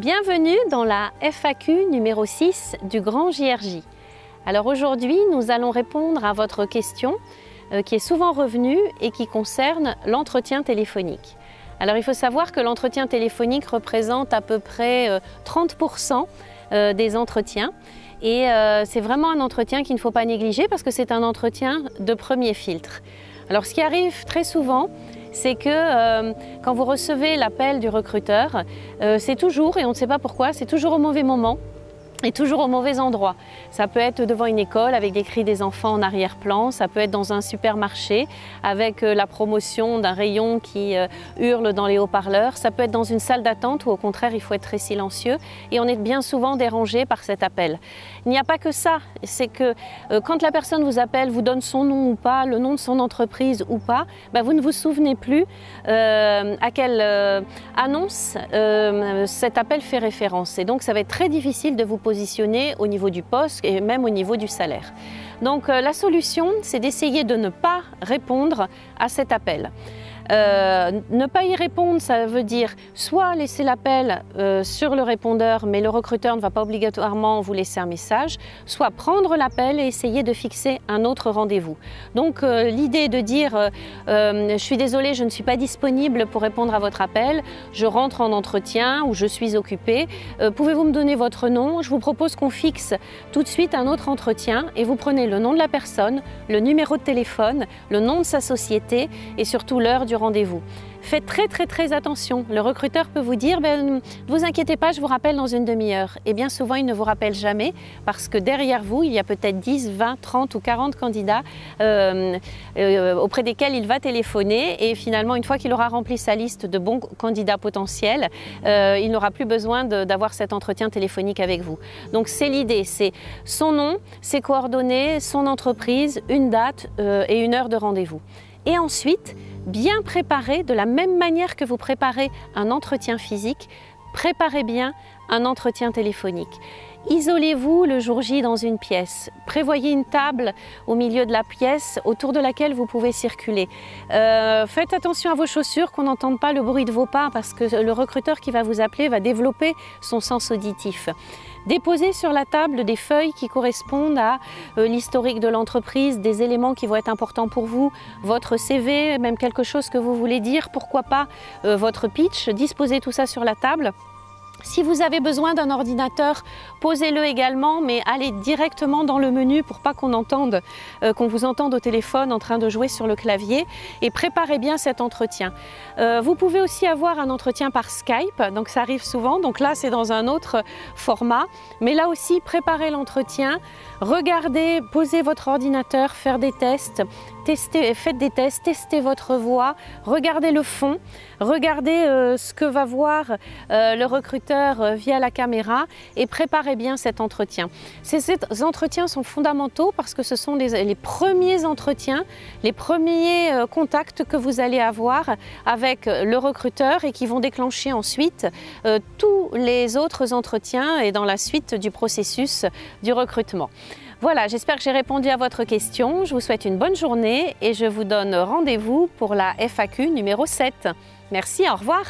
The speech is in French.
Bienvenue dans la FAQ numéro 6 du Grand JRJ. Alors aujourd'hui, nous allons répondre à votre question qui est souvent revenue et qui concerne l'entretien téléphonique. Alors il faut savoir que l'entretien téléphonique représente à peu près 30% des entretiens. Et c'est vraiment un entretien qu'il ne faut pas négliger parce que c'est un entretien de premier filtre. Alors ce qui arrive très souvent, c'est que quand vous recevez l'appel du recruteur, c'est toujours, et on ne sait pas pourquoi, c'est toujours au mauvais moment et toujours au mauvais endroit. Ça peut être devant une école avec des cris des enfants en arrière-plan, ça peut être dans un supermarché avec la promotion d'un rayon qui hurle dans les haut-parleurs, ça peut être dans une salle d'attente où au contraire il faut être très silencieux et on est bien souvent dérangé par cet appel. Il n'y a pas que ça, c'est que quand la personne vous appelle, vous donne son nom ou pas, le nom de son entreprise ou pas, vous ne vous souvenez plus à quelle annonce cet appel fait référence. Et donc ça va être très difficile de vous positionner au niveau du poste et même au niveau du salaire. Donc la solution, c'est d'essayer de ne pas répondre à cet appel. Ne pas y répondre, ça veut dire soit laisser l'appel sur le répondeur, mais le recruteur ne va pas obligatoirement vous laisser un message, soit prendre l'appel et essayer de fixer un autre rendez-vous. Donc l'idée de dire je suis désolé, je ne suis pas disponible pour répondre à votre appel, je rentre en entretien ou je suis occupé, pouvez-vous me donner votre nom? Je vous propose qu'on fixe tout de suite un autre entretien et vous prenez le nom de la personne, le numéro de téléphone, le nom de sa société et surtout l'heure du rendez-vous. Faites très attention. Le recruteur peut vous dire ne vous inquiétez pas, je vous rappelle dans une demi-heure. Et bien souvent, il ne vous rappelle jamais parce que derrière vous, il y a peut-être 10, 20, 30 ou 40 candidats auprès desquels il va téléphoner et finalement, une fois qu'il aura rempli sa liste de bons candidats potentiels, il n'aura plus besoin d'avoir cet entretien téléphonique avec vous. Donc c'est l'idée, c'est son nom, ses coordonnées, son entreprise, une date et une heure de rendez-vous. Et ensuite, bien préparer, de la même manière que vous préparez un entretien physique, préparez bien un entretien téléphonique. Isolez-vous le jour J dans une pièce. Prévoyez une table au milieu de la pièce autour de laquelle vous pouvez circuler. Faites attention à vos chaussures, qu'on n'entende pas le bruit de vos pas parce que le recruteur qui va vous appeler va développer son sens auditif. Déposez sur la table des feuilles qui correspondent à l'historique de l'entreprise, des éléments qui vont être importants pour vous, votre CV, même quelque chose que vous voulez dire, pourquoi pas votre pitch. Disposez tout ça sur la table. Si vous avez besoin d'un ordinateur, posez-le également, mais allez directement dans le menu pour pas qu'on vous entende au téléphone en train de jouer sur le clavier et préparez bien cet entretien. Vous pouvez aussi avoir un entretien par Skype, donc ça arrive souvent, donc là c'est dans un autre format, mais là aussi préparez l'entretien, regardez, posez votre ordinateur, faire des tests, faites des tests, testez votre voix, regardez le fond, regardez ce que va voir le recruteur via la caméra et préparez bien cet entretien. Ces entretiens sont fondamentaux parce que ce sont les premiers entretiens, les premiers contacts que vous allez avoir avec le recruteur et qui vont déclencher ensuite tous les autres entretiens et dans la suite du processus du recrutement. Voilà, j'espère que j'ai répondu à votre question. Je vous souhaite une bonne journée et je vous donne rendez-vous pour la FAQ numéro 7. Merci, au revoir.